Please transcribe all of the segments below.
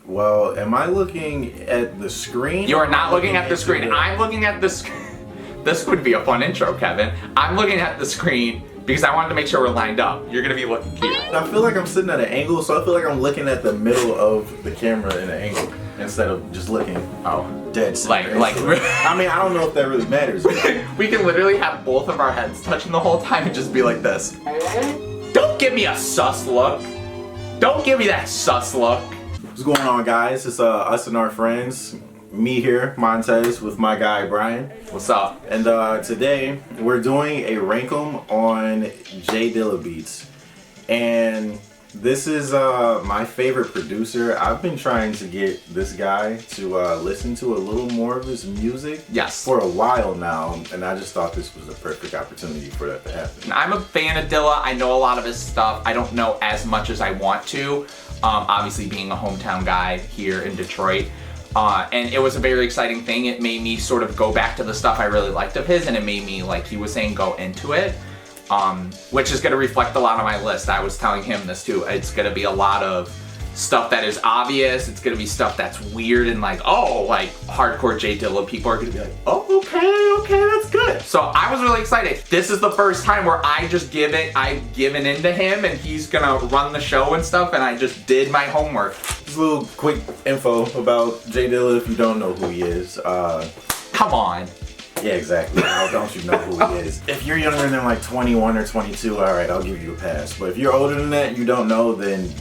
Well, am I looking at the screen? You are not looking at the screen. I'm looking at the screen. This would be a fun intro, Kevin. I'm looking at the screen because I wanted to make sure we're lined up. You're gonna be looking here. I feel like I'm sitting at an angle, so I feel like I'm looking at the middle of the camera in an angle instead of just looking dead center. Like I mean, I don't know if that really matters. We can literally have both of our heads touching the whole time and just be like this. Don't give me a sus look. Don't give me that sus look. What's going on, guys? It's us and our friends. Me here, Montez, with my guy Brian. What's up? And today we're doing a rank 'em on J Dilla beats. And this is my favorite producer. I've been trying to get this guy to listen to a little more of his music for a while now, and I just thought this was the perfect opportunity for that to happen. I'm a fan of Dilla. I know a lot of his stuff. I don't know as much as I want to. Obviously being a hometown guy here in Detroit. And it was a very exciting thing. It made me sort of go back to the stuff I really liked of his, and it made me, like he was saying, go into it. Which is going to reflect a lot on my list. I was telling him this too. It's going to be a lot of stuff that is obvious. It's going to be stuff that's weird and like, oh, like hardcore J Dilla people are going to be like, oh, okay, that's good. So I was really excited. This is the first time where I've given in to him and he's going to run the show and stuff, and I just did my homework. Just a little quick info about J Dilla if you don't know who he is. Come on. Yeah, exactly. How don't you know who he is? If you're younger than like 21 or 22, all right, I'll give you a pass. But if you're older than that, you don't know, then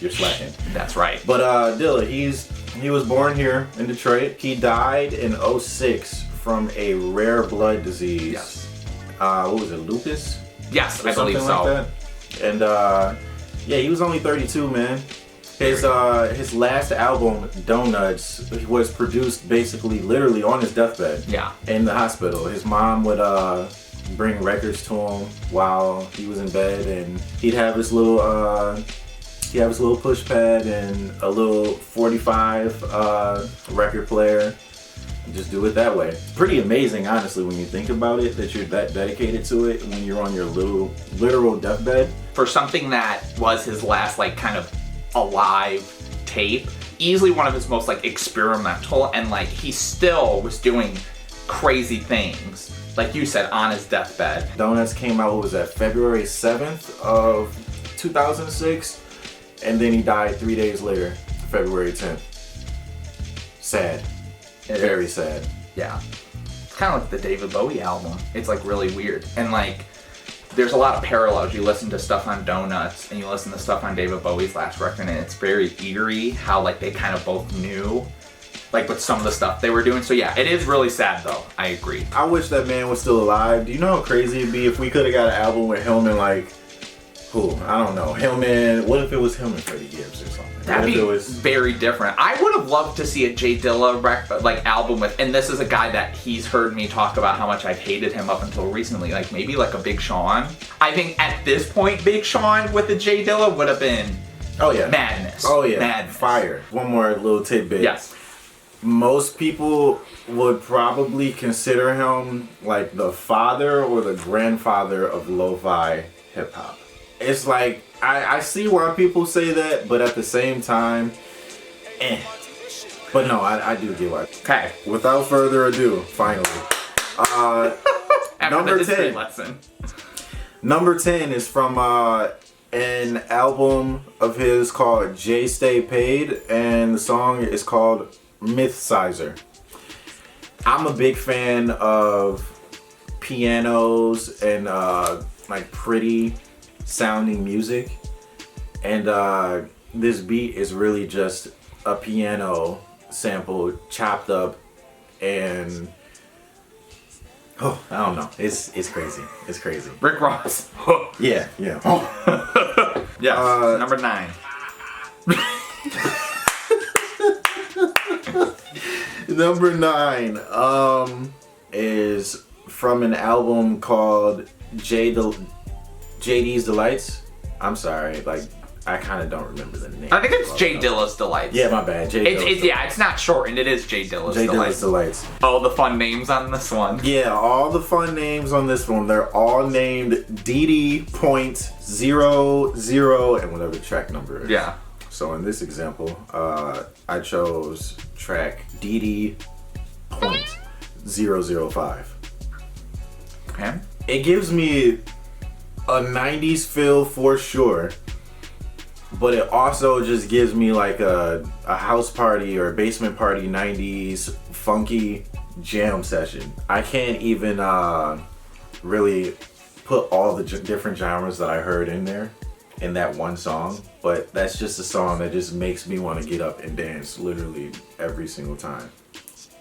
you're slacking. That's right. But Dilla, he was born here in Detroit. He died in 2006 from a rare blood disease. Yes. What was it, lupus? Yes, I believe so. Like that. And yeah, he was only 32, man. His last album, Donuts, was produced basically literally on his deathbed. Yeah. In the hospital. His mom would bring records to him while he was in bed, and he'd have his little push pad and a little 45 record player. And just do it that way. Pretty amazing, honestly, when you think about it, that you're that dedicated to it when you're on your literal deathbed. For something that was his last like kind of alive tape, easily one of his most like experimental, and like he still was doing crazy things, like you said, on his deathbed. Donuts came out, what was that, February 7th of 2006, and then he died 3 days later, February 10th. Sad. Very sad. Yeah. It's kind of like the David Bowie album. It's like really weird, and like there's a lot of parallels. You listen to stuff on Donuts and you listen to stuff on David Bowie's last record, and it's very eerie how like they kind of both knew like with some of the stuff they were doing. So yeah, it is really sad though. I agree. I wish that man was still alive. Do you know how crazy it'd be if we could have got an album with him and like, who? I don't know. Him and, what if it was him and Freddie Gibbs or something? That'd be very different. I would have loved to see a J Dilla like album with, and this is a guy that he's heard me talk about how much I've hated him up until recently, like maybe like a Big Sean. I think at this point, Big Sean with the J Dilla would have been madness. Oh yeah, madness. Fire. One more little tidbit. Yes. Most people would probably consider him like the father or the grandfather of lo-fi hip hop. It's like, I see why people say that, but at the same time, But no, I do get why. Okay. Without further ado, finally. Number 10. Lesson. Number 10 is from an album of his called J Stay Paid, and the song is called Mythsizer. I'm a big fan of pianos and like pretty sounding music, and this beat is really just a piano sample chopped up, and I don't know, it's crazy. It's crazy. Rick Ross. Yeah. Yeah. Number 9. Number 9 is from an album called JD's Delights. I'm sorry, like I kind of don't remember the name. I think it's J Dilla's Delights. Yeah, my bad. It's not shortened. It is J Dilla's Delights. Oh, the fun names on this one. Yeah, all the fun names on this one. They're all named DD.00 and whatever the track number is. Yeah. So in this example, I chose track DD.005. Okay. It gives me a 90s feel for sure, but it also just gives me like a house party or a basement party 90s funky jam session. I can't even really put all the different genres that I heard in there in that one song, but that's just a song that just makes me want to get up and dance literally every single time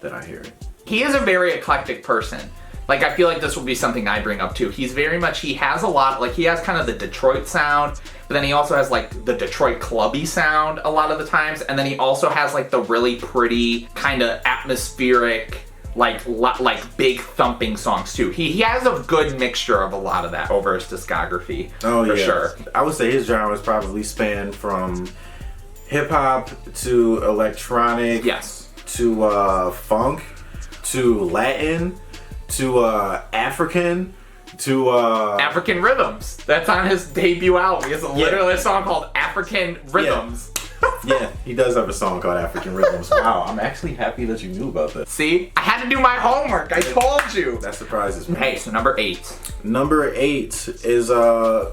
that I hear it. He is a very eclectic person. Like, I feel like this will be something I bring up too. He has a lot, like he has kind of the Detroit sound, but then he also has like the Detroit clubby sound a lot of the times, and then he also has like the really pretty kind of atmospheric, like big thumping songs too. He has a good mixture of a lot of that over his discography. Oh, for yeah. sure. I would say his genres probably span from hip hop to electronic, Yes, to funk, to Latin, to African, to African Rhythms. That's on his debut album. He has literally a song called African Rhythms. Yeah, he does have a song called African Rhythms. Wow, I'm actually happy that you knew about that. See, I had to do my homework. I told you. That surprises me. Hey, so number 8. Number 8 is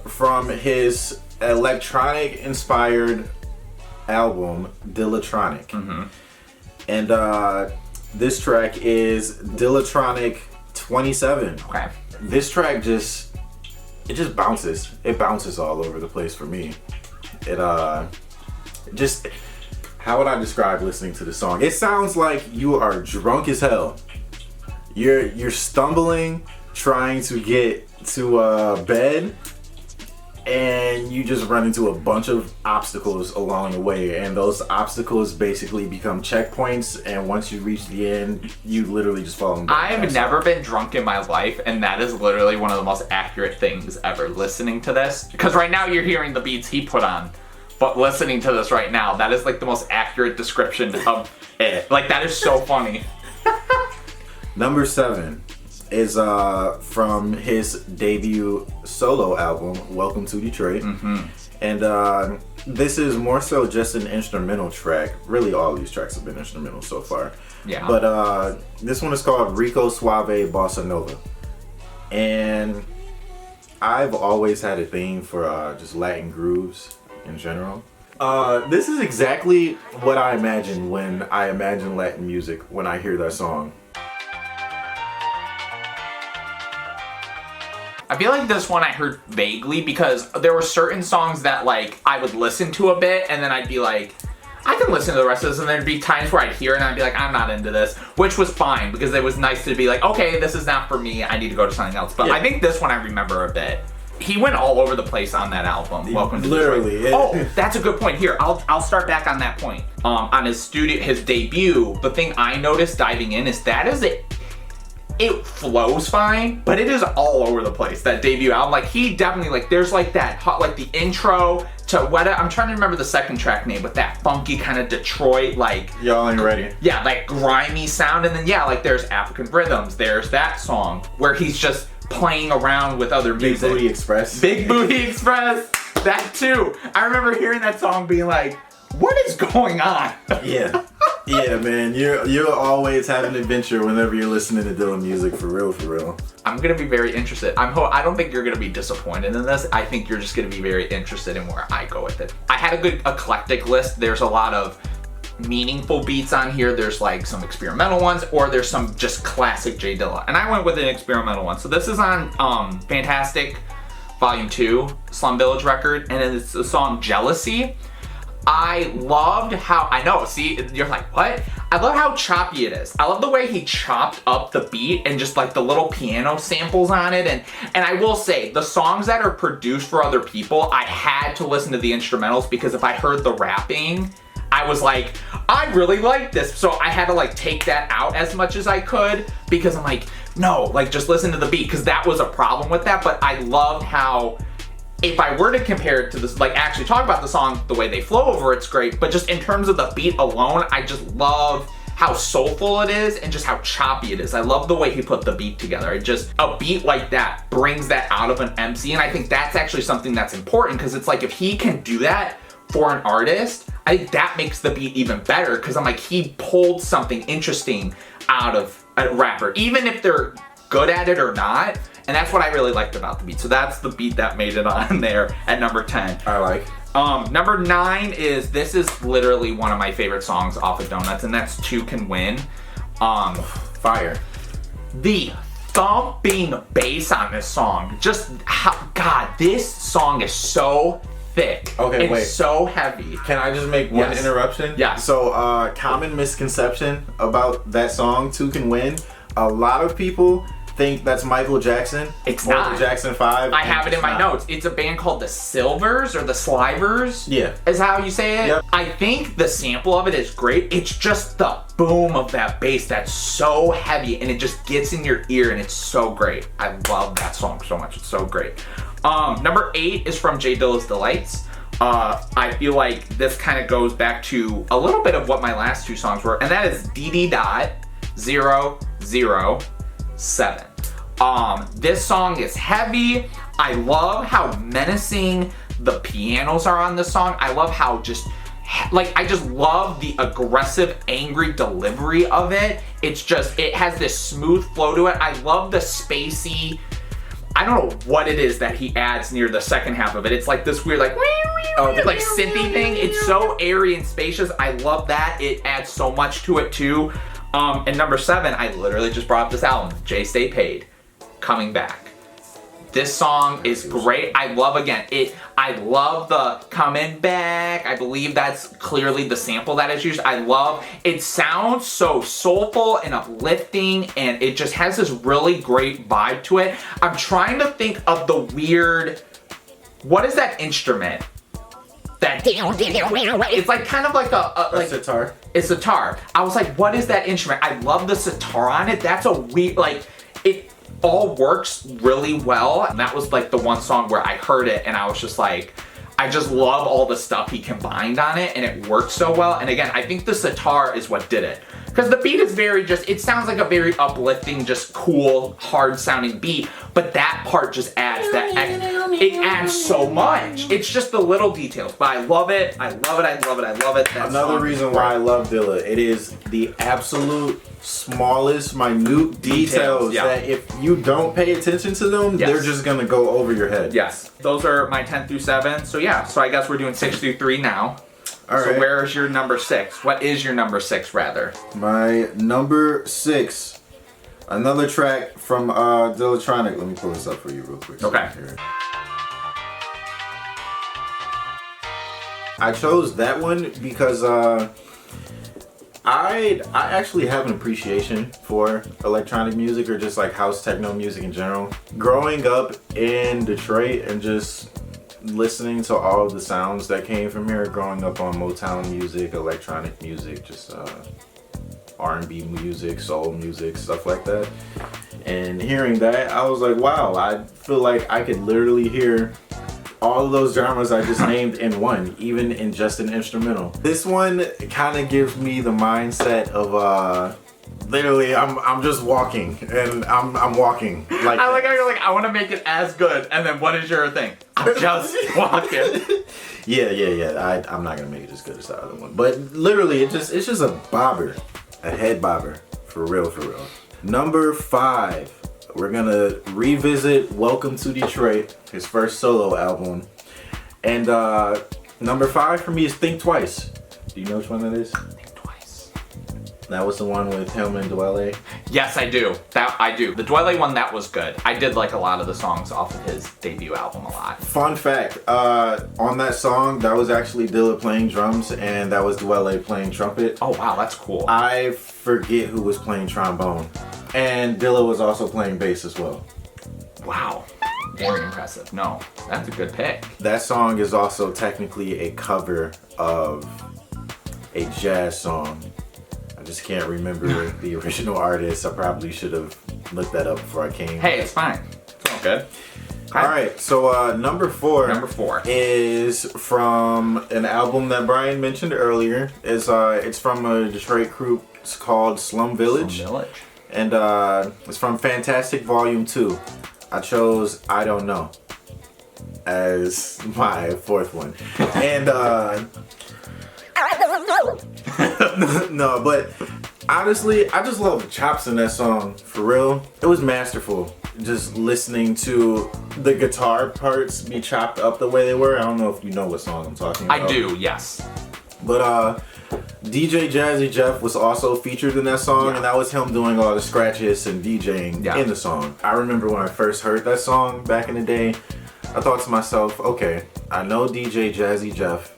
from his electronic inspired album Dylatronic. Mm-hmm. And this track is Dylatronic 27. Okay. This track just bounces. It bounces all over the place for me. It just, how would I describe listening to the song? It sounds like you are drunk as hell. You're stumbling, trying to get to bed, and you just run into a bunch of obstacles along the way, and those obstacles basically become checkpoints, and once you reach the end, you literally just fall in bed. I've never been drunk in my life, and that is literally one of the most accurate things ever, listening to this. Because right now you're hearing the beats he put on, but listening to this right now, that is like the most accurate description of it. Like, that is so funny. Number 7 is from his debut solo album, Welcome to Detroit. Mm-hmm. And this is more so just an instrumental track. Really, all these tracks have been instrumental so far. Yeah. But this one is called Rico, Suave, Bossa Nova. And I've always had a thing for just Latin grooves in general. This is exactly what I imagine when I imagine Latin music when I hear that song. I feel like this one I heard vaguely because there were certain songs that like I would listen to a bit and then I'd be like, I can listen to the rest of this, and there'd be times where I'd hear it and I'd be like, I'm not into this, which was fine because it was nice to be like, okay, this is not for me, I need to go to something else. But yeah. I think this one I remember a bit. He went all over the place on that album. Welcome to literally. Detroit. Oh, that's a good point. Here, I'll start back on that point. On his debut, the thing I noticed diving in is that is it. It flows fine, but it is all over the place, that debut album. Like, he definitely, like, there's like that hot, like the intro to what, I'm trying to remember the second track name, but that funky kind of Detroit, like, y'all ain't ready. Yeah, like grimy sound. And then, yeah, like there's African Rhythms. There's that song where he's just playing around with other music. Big Booty Express. Big Booty Express. That too. I remember hearing that song being like, what is going on? Yeah. Yeah, man, you'll always have an adventure whenever you're listening to Dylan music, for real, for real. I'm gonna be very interested. I don't think you're gonna be disappointed in this. I think you're just gonna be very interested in where I go with it. I had a good eclectic list. There's a lot of meaningful beats on here. There's like some experimental ones, or there's some just classic J Dilla. And I went with an experimental one. So this is on Fantastic Volume 2, Slum Village record, and it's the song Jealousy. I loved how, I know, see, you're like, what? I love how choppy it is. I love the way he chopped up the beat and just like the little piano samples on it. And I will say, the songs that are produced for other people, I had to listen to the instrumentals because if I heard the rapping, I was like, I really like this. So I had to like take that out as much as I could because I'm like, no, like just listen to the beat, because that was a problem with that. But I loved how, if I were to compare it to this, like actually talk about the song, the way they flow over, it's great. But just in terms of the beat alone, I just love how soulful it is and just how choppy it is. I love the way he put the beat together. A beat like that brings that out of an MC. And I think that's actually something that's important, because it's like if he can do that for an artist, I think that makes the beat even better because I'm like, he pulled something interesting out of a rapper, even if they're good at it or not. And that's what I really liked about the beat. So that's the beat that made it on there at number 10. I like. Number 9 is, this is literally one of my favorite songs off of Donuts, and that's Two Can Win. Fire. The thumping bass on this song, just how, God, this song is so thick. Okay, and wait. so heavy. Can I just make one interruption? Yeah. So, common misconception about that song, Two Can Win. A lot of people think that's Michael Jackson. It's or not. the Jackson 5. I have it in my notes. It's a band called the Silvers or the Slivers. Yeah. Is how you say it. Yep. I think the sample of it is great. It's just the boom of that bass that's so heavy and it just gets in your ear and it's so great. I love that song so much. It's so great. Number 8 is from J Dilla's Delights. I feel like this kind of goes back to a little bit of what my last 2 songs were, and that is DD.007. This song is heavy. I love how menacing the pianos are on this song. I love how I just love the aggressive, angry delivery of it. It's just, it has this smooth flow to it. I love the spacey, I don't know what it is that he adds near the second half of it. It's like this weird, like synthy thing. It's so airy and spacious. I love that. It adds so much to it too. And number 7, I literally just brought up this album, J Stay Paid, Coming Back. This song is great. I love the coming back. I believe that's clearly the sample that is used. I love, it sounds so soulful and uplifting, and it just has this really great vibe to it. I'm trying to think of the weird, what is that instrument? It's like kind of like a sitar. It's a sitar. I was like, what is that instrument? I love the sitar on it. That's a weird, like, it all works really well. And that was like the one song where I heard it and I was just like, I just love all the stuff he combined on it and it worked so well. And again, I think the sitar is what did it. Because the beat is very it sounds like a very uplifting, just cool, hard sounding beat. But that part just adds it adds so much. It's just the little details. But I love it. I love it. I love it. I love it. Another reason why I love Dilla, it is the absolute smallest, minute details that if you don't pay attention to them, they're just gonna go over your head. Yes. Those are my 10 through 7. So yeah, so I guess we're doing 6 through 3 now. All so right. where's your number 6? What is your number 6 rather? My number 6, another track from Dylatronic. Let me pull this up for you real quick. Okay. I chose that one because I actually have an appreciation for electronic music or just like house techno music in general. Growing up in Detroit and just listening to all of the sounds that came from here, growing up on Motown music, electronic music, just R&B music, soul music, stuff like that. And hearing that, I was like, wow, I feel like I could literally hear all of those genres I just named in one, even in just an instrumental. This one kind of gives me the mindset of literally I'm just walking and I'm walking like I like how you're like, I want to make it as good, and then what is your thing? I'm just walking. Yeah. I'm not gonna make it as good as the other one, but literally it's just a bobber, a head bobber, for real. Number 5. We're gonna revisit Welcome to Detroit, his first solo album. And number 5 for me is Think Twice. Do you know which one that is? Think Twice. That was the one with him and Dwele. Yes, I do. That I do. The Dwele one, that was good. I did like a lot of the songs off of his debut album a lot. Fun fact, on that song, that was actually Dilla playing drums and that was Dwele playing trumpet. Oh wow, that's cool. I forget who was playing trombone. And Dilla was also playing bass as well. Wow. Very impressive. No, that's a good pick. That song is also technically a cover of a jazz song. I just can't remember the original artist. I probably should have looked that up before I came. Hey, it's fine. It's all good. Okay. All right, so number 4. Number 4 is from an album that Brian mentioned earlier. It's from a Detroit group. It's called Slum Village. And it's from Fantastic Volume 2. I chose I Don't Know. as my fourth one. And no, but honestly, I just love the chops in that song. For real, it was masterful. Just listening to the guitar parts be chopped up the way they were. I don't know if you know what song I'm talking about. I do, yes. But DJ Jazzy Jeff was also featured in that song, and that was him doing all the scratches and DJing in the song. I remember when I first heard that song back in the day, I thought to myself, okay, I know DJ Jazzy Jeff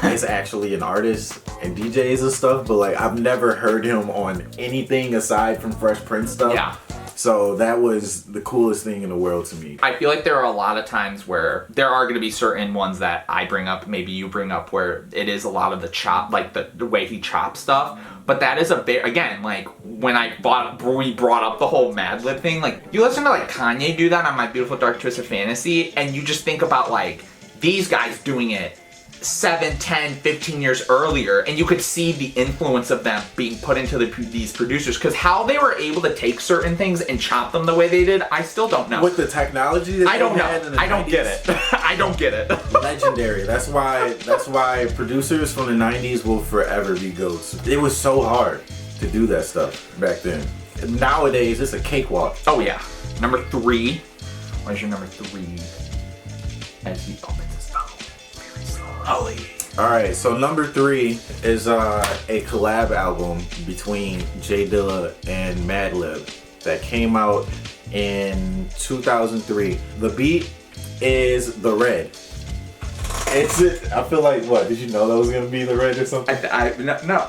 is actually an artist and DJs and stuff, but like I've never heard him on anything aside from Fresh Prince stuff. Yeah. So that was the coolest thing in the world to me. I feel like there are a lot of times where there are going to be certain ones that I bring up, maybe you bring up, where it is a lot of the chop, like the way he chops stuff. But that is again, like when we brought up the whole Mad Lib thing, like you listen to like Kanye do that on My Beautiful Dark Twisted Fantasy, and you just think about like these guys doing it 7, 10, 15 years earlier, and you could see the influence of them being put into these producers, because how they were able to take certain things and chop them the way they did, I still don't know. With the technology that I don't know. had in the I don't 90s, get it. I don't get it. Legendary. That's why producers from the 90s will forever be goats. It was so hard to do that stuff back then. Nowadays, it's a cakewalk. Oh yeah. Number 3. Where's your number 3? As he opens his mouth very slowly. Alright, so number 3 is a collab album between J Dilla and Madlib that came out in 2003. The beat is The Red. I feel like, what, did you know that was going to be The Red or something? No,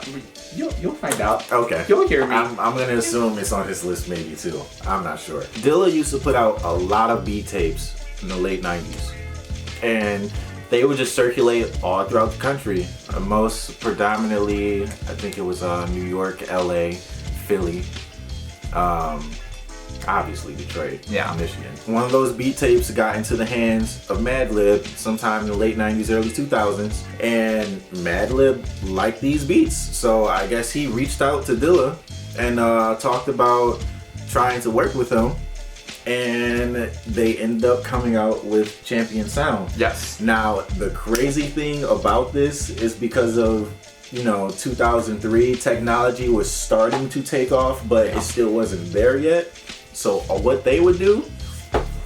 you'll find out. Okay. You'll hear me. I'm going to assume it's on his list maybe too. I'm not sure. Dilla used to put out a lot of beat tapes in the late 90s. And they would just circulate all throughout the country. Most predominantly, I think it was New York, LA, Philly, obviously Detroit, Michigan. One of those beat tapes got into the hands of Madlib sometime in the late 90s, early 2000s, and Madlib liked these beats. So I guess he reached out to Dilla and talked about trying to work with him. And they ended up coming out with Champion Sound. Yes. Now, the crazy thing about this is because of, 2003, technology was starting to take off, but it still wasn't there yet. So what they would do,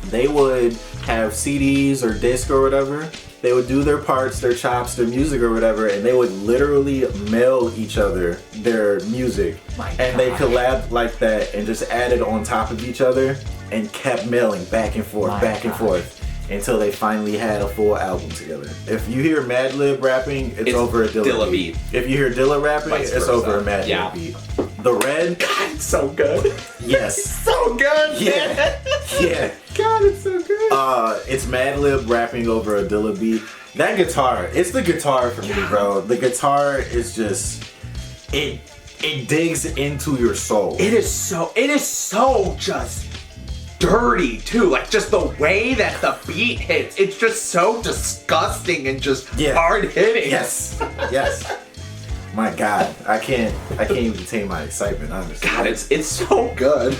they would have CDs or disc or whatever. They would do their parts, their chops, their music or whatever, and they would literally mail each other their music. And they collabed like that and just added on top of each other and kept mailing back and forth until they finally had a full album together. If you hear Madlib rapping, it's over a Dilla beat. If you hear Dilla rapping, it's over a Madlib beat. The Red, God, it's so good. Yes. It's so good. Yeah. Yeah. God, it's so good. It's Madlib rapping over a Dilla beat. That guitar, it's the guitar for me, bro. The guitar is just, it digs into your soul. It is so just dirty too. Like just the way that the beat hits, it's just so disgusting and just hard hitting. Yes. Yes. My God, I can't even contain my excitement, honestly. God, it's so good.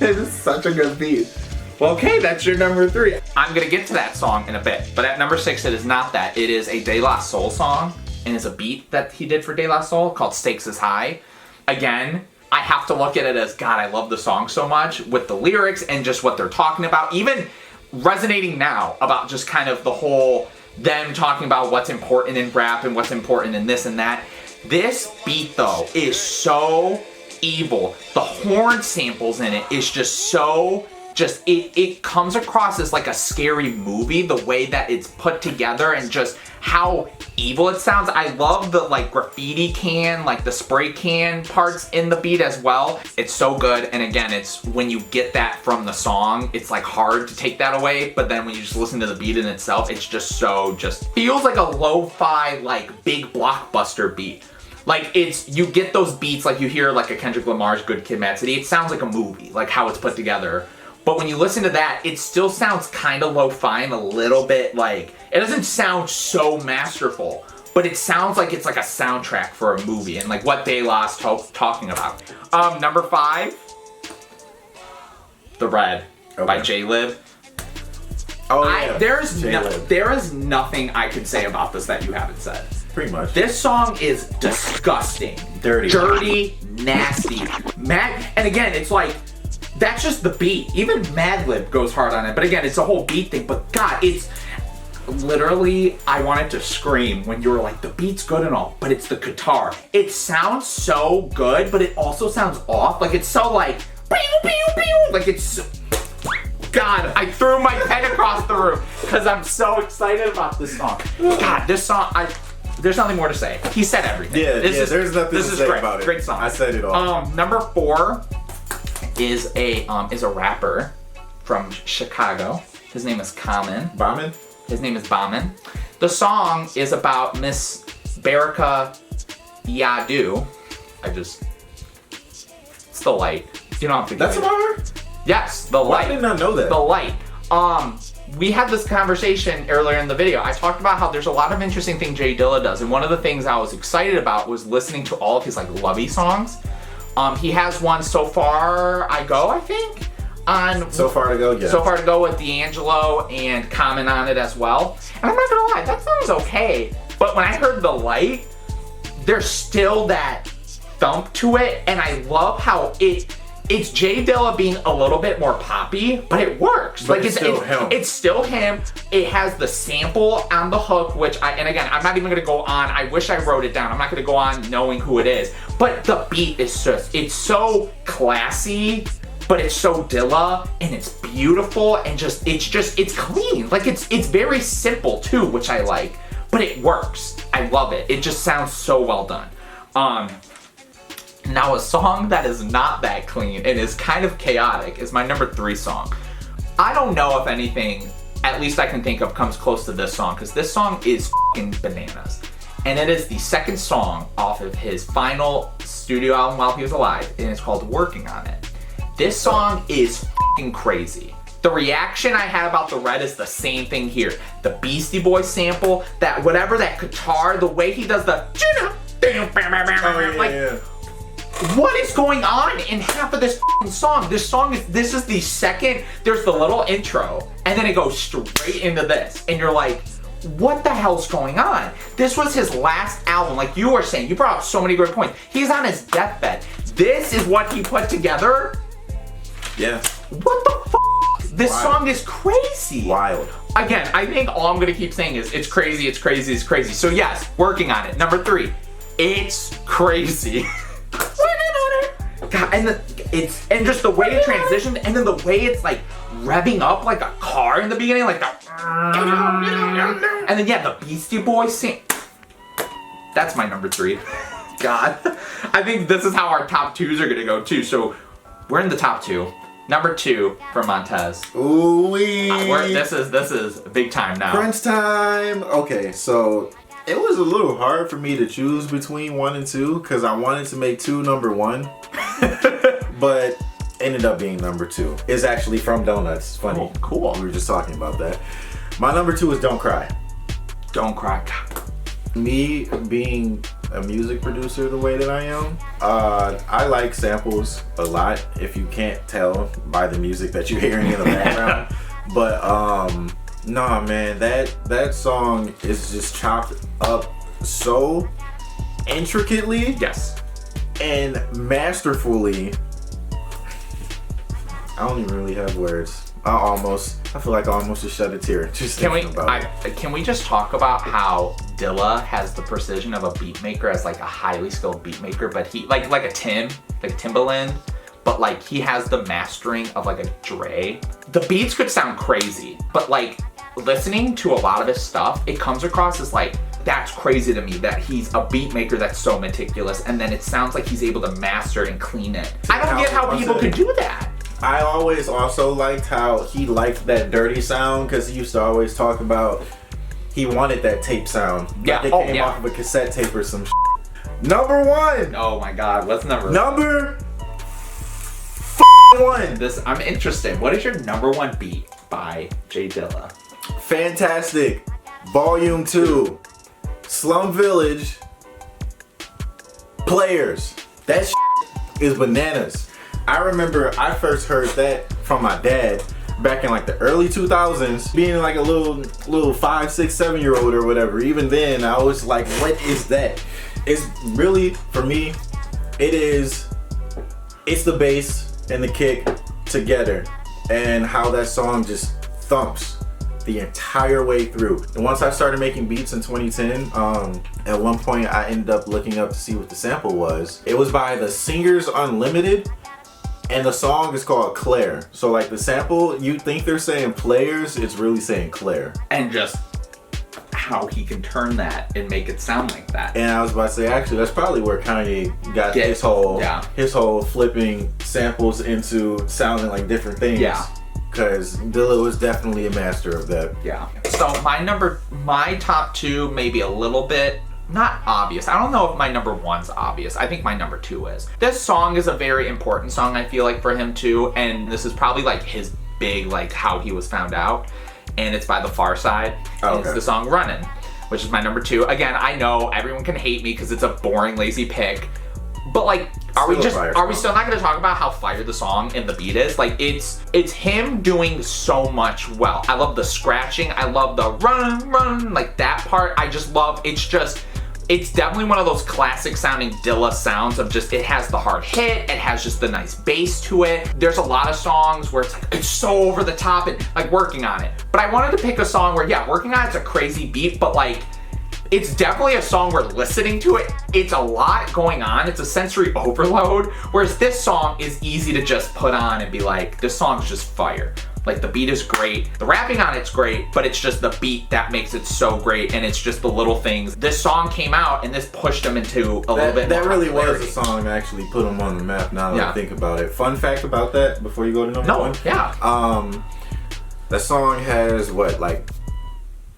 It is such a good beat. Well, okay, that's your number 3. I'm gonna get to that song in a bit, but at number 6, it is not that. It is a De La Soul song, and it's a beat that he did for De La Soul called Stakes is High. Again, I have to look at it as, God, I love the song so much with the lyrics and just what they're talking about, even resonating now about just kind of the whole, them talking about what's important in rap and what's important in this and that. This beat, though, is so evil. The horn samples in it is just so, it comes across as like a scary movie, the way that it's put together and just how evil it sounds. I love the like graffiti can, like the spray can parts in the beat as well. It's so good, and again, it's when you get that from the song, it's like hard to take that away, but then when you just listen to the beat in itself, it's just feels like a lo-fi, like big blockbuster beat. Like you get those beats, like you hear like a Kendrick Lamar's Good Kid, Mad City, it sounds like a movie, like how it's put together. But when you listen to that, it still sounds kind of lo-fi and a little bit like, it doesn't sound so masterful, but it sounds like it's like a soundtrack for a movie and like what De La's talking about. Number 5, The Red by J-Lib. Oh yeah. There is nothing I can say about this that you haven't said. Pretty much. This song is disgusting. Dirty, nasty. And again, it's like, that's just the beat. Even Madlib goes hard on it. But again, it's a whole beat thing. But God, it's literally, I wanted to scream when you were like, the beat's good and all, but it's the guitar. It sounds so good, but it also sounds off. Like, it's so like, pew, pew, pew. Like, it's, God, I threw my pen across the room because I'm so excited about this song. God, this song, there's nothing more to say. He said everything. Yeah, there's nothing to say about it. Great song. I said it all. Number 4 is a rapper from Chicago. His name is Common. Bauman? His name is Bauman. The song is about Miss Baraka Yadu. It's the light. You don't have to. That's about her? Yes, the light. I did not know that. The light. We had this conversation earlier in the video. I talked about how there's a lot of interesting things J Dilla does, and one of the things I was excited about was listening to all of his like lovey songs. He has one, So Far I Go, I think. So Far to Go, yeah. So Far to Go with D'Angelo and Common on it as well. And I'm not gonna lie, that song's okay. But when I heard The Light, there's still that thump to it, and I love how it's J Dilla being a little bit more poppy, but it works. But it's still him. It's still him. It has the sample on the hook, and again, I'm not even gonna go on. I wish I wrote it down. I'm not gonna go on knowing who it is. But the beat is it's so classy, but it's so Dilla, and it's beautiful, and it's clean. Like it's very simple too, which I like, but it works. I love it. It just sounds so well done. Now a song that is not that clean and is kind of chaotic is my number 3 song. I don't know if anything, at least I can think of, comes close to this song, because this song is fucking bananas. And it is the second song off of his final studio album while he was alive, and it's called Working on It. This song is fucking crazy. The reaction I had about The Red is the same thing here. The Beastie Boys sample, that whatever, that guitar, the way he does the what is going on in half of this song? This is the second, there's the little intro, and then it goes straight into this, and you're like, what the hell's going on? This was his last album, like you were saying. You brought up so many great points. He's on his deathbed. This is what he put together? Yeah. What the f***? This song is crazy. Wild. Again, I think all I'm gonna keep saying is it's crazy, it's crazy, it's crazy. So yes, Working on It. Number 3, it's crazy. God, and just the way it transitioned, and then the way it's like revving up like a car in the beginning, like the, and then yeah, the Beastie Boys sing. That's my number 3. God, I think this is how our top 2s are gonna go too. So we're in the top 2. Number 2 from Montez. Ooh-wee. This is big time now. Crunch time. Okay, so it was a little hard for me to choose between 1 and 2 because I wanted to make 2 number 1, but ended up being number 2. It's actually from Donuts. Funny. Oh, cool. We were just talking about that. My number 2 is Don't Cry. Don't Cry. Me being a music producer the way that I am, I like samples a lot, if you can't tell by the music that you're hearing in the background. But nah, man, that song is just chopped up so intricately, Yes. and masterfully. I don't even really have words. I feel like I almost just shed a tear just thinking about it. Can we just talk about how Dilla has the precision of a beat maker as like a highly skilled beat maker, but he like a Timbaland, but like he has the mastering of like a Dre. The beats could sound crazy, but like listening to a lot of his stuff, it comes across as like, that's crazy to me that he's a beat maker that's so meticulous, and then it sounds like he's able to master and clean it. I don't get how people could do that. I always also liked how he liked that dirty sound, because he used to always talk about he wanted that tape sound. Yeah. Like it came off of a cassette tape or some Number 1. Oh my God, what's number 1. I'm interested. What is your number 1 beat by J Dilla? Fantastic. Volume 2. Slum Village. Players. That is bananas. I remember I first heard that from my dad. back in like the early 2000s, being like a little 5, 6, 7-year-old or whatever. Even then, I was like, what is that? It's really, for me, it's the bass and the kick together and how that song just thumps the entire way through. And once I started making beats in 2010, at one point I ended up looking up to see what the sample was. It was by the Singers Unlimited, and the song is called Claire. So like the sample, you think they're saying players, it's really saying Claire. And just how he can turn that and make it sound like that. And I was about to say, actually, that's probably where Kanye got his whole flipping samples into sounding like different things. Yeah. Because Dilla was definitely a master of that. Yeah. So my top 2 maybe a little bit not obvious. I don't know if my number 1's obvious. I think my number 2 is. This song is a very important song, I feel like, for him too, and this is probably like his big, like how he was found out, and it's by The Far Side. And it's the song Runnin', which is my number 2. Again, I know everyone can hate me because it's a boring, lazy pick, but like, are we still not gonna talk about how fire the song and the beat is? Like, it's him doing so much well. I love the scratching, I love the run, like that part. I just love, it's definitely one of those classic sounding Dilla sounds of just, it has the hard hit, it has just the nice bass to it. There's a lot of songs where it's like, it's so over the top and like Working On It. But I wanted to pick a song where, yeah, Working On It's a crazy beat, but like, it's definitely a song where listening to it, it's a lot going on. It's a sensory overload. Whereas this song is easy to just put on and be like, this song's just fire. Like, the beat is great. The rapping on it's great, but it's just the beat that makes it so great, and it's just the little things. This song came out, and this pushed him into a little bit more That really popularity. was a song that actually put him on the map now that I think about it. Fun fact about that, before you go to number 1? That song has, like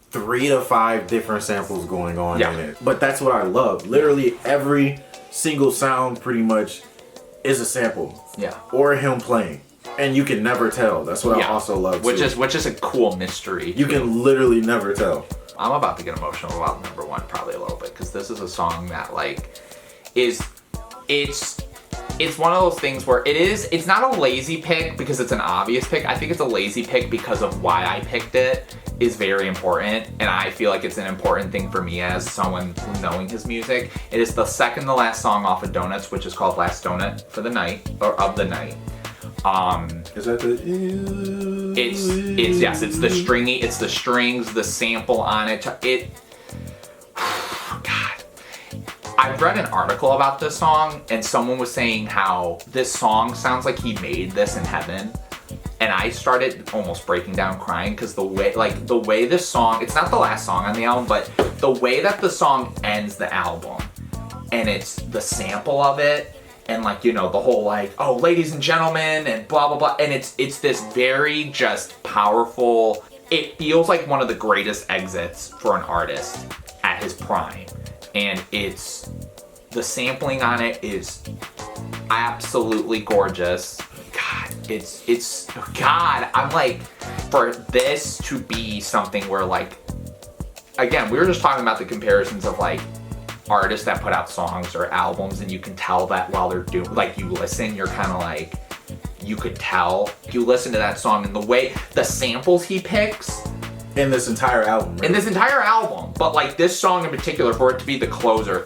3 to 5 different samples going on in it. But that's what I love. Literally every single sound pretty much is a sample. Yeah. Or him playing. And you can never tell. That's what I also love too. Which is a cool mystery. You can literally never tell. I'm about to get emotional about number 1 probably a little bit, because this is a song that like it's one of those things where it's not a lazy pick because it's an obvious pick. I think it's a lazy pick because of why I picked it is very important, and I feel like it's an important thing for me as someone knowing his music. It is the second to last song off of Donuts, which is called Last Donut for the Night, or of the Night. Is that the? It's the stringy, it's the strings, the sample on it. God. I've read an article about this song, and someone was saying how this song sounds like he made this in heaven. And I started almost breaking down crying, because the way this song, it's not the last song on the album, but the way that the song ends the album, and it's the sample of it, and like, you know, the whole like, oh, ladies and gentlemen, and blah, blah, blah. And it's this very just powerful, it feels like one of the greatest exits for an artist at his prime. And the sampling on it is absolutely gorgeous. God, I'm like, for this to be something where like, again, we were just talking about the comparisons of like artists that put out songs or albums, and you can tell that while they're doing, like, you listen, you're kind of like, you could tell, you listen to that song and the way, the samples he picks. In this entire album. Right? In this entire album. But like this song in particular, for it to be the closer,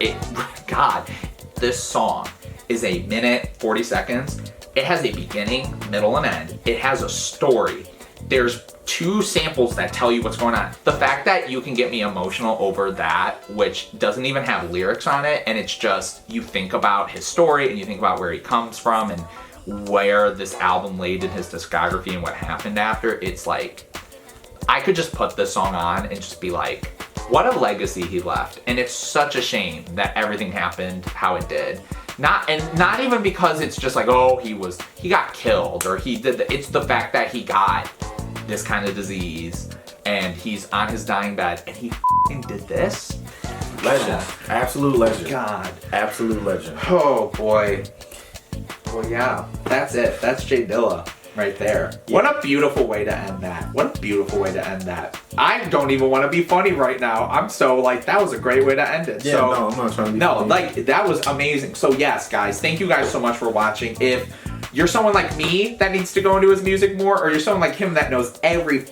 God, this song is 1 minute, 40 seconds. It has a beginning, middle, and end. It has a story. There's 2 samples that tell you what's going on. The fact that you can get me emotional over that, which doesn't even have lyrics on it, and it's just, you think about his story, and you think about where he comes from, and where this album laid in his discography, and what happened after, it's like, I could just put this song on and just be like, what a legacy he left. And it's such a shame that everything happened how it did. Not even because it's just like, oh, he got killed, or he did it's the fact that he got this kind of disease and he's on his dying bed and he did this. Legend. Absolute legend. God. Absolute legend. Oh boy. Well, yeah, that's it. That's J Dilla right there. Yeah. What a beautiful way to end that. What a beautiful way to end that. I don't even want to be funny right now. I'm so like, that was a great way to end it. Yeah, no, I'm not trying to be funny. Like, that was amazing. So yes, guys, thank you guys so much for watching. If you're someone like me that needs to go into his music more, or you're someone like him that knows every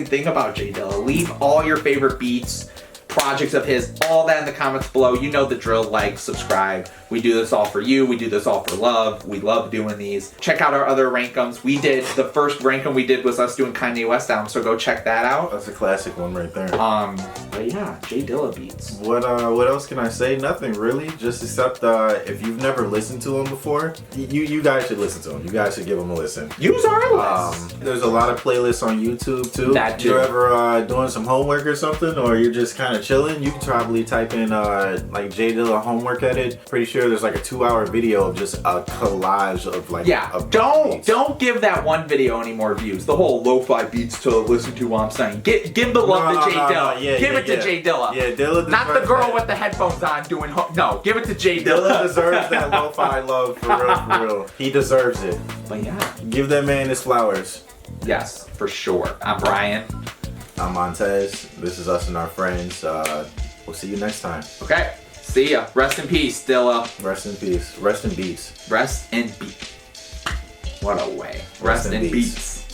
thing about J Dilla, leave all your favorite beats, projects of his, all that in the comments below. You know the drill. Like, subscribe. We do this all for you. We do this all for love. We love doing these. Check out our other rankums. We did, the first rankum we did was us doing Kanye West album, so go check that out. That's a classic one right there. But yeah, J Dilla beats. What else can I say? Nothing really. Just except if you've never listened to him before, you guys should listen to him. You guys should give him a listen. Use our list. There's a lot of playlists on YouTube too. That too. You're ever doing some homework or something, or you're just kind of chilling, you can probably type in like J Dilla homework edit. Pretty sure there's like a 2-hour video of just a collage of like don't give that one video any more views. The whole lo-fi beats to listen to while I'm saying. Give the love to J Dilla. Give it to J Dilla. Yeah, Dilla. Not the girl with the headphones on doing no, give it to J Dilla. Dilla deserves that lo-fi love for real. He deserves it. But yeah. Give that man his flowers. Yes, for sure. I'm Brian. I'm Montez. This is us and our friends. We'll see you next time. Okay. See ya. Rest in peace, Dilla. Rest in peace. Rest in beats. Rest in beats. What a way. Rest in beats.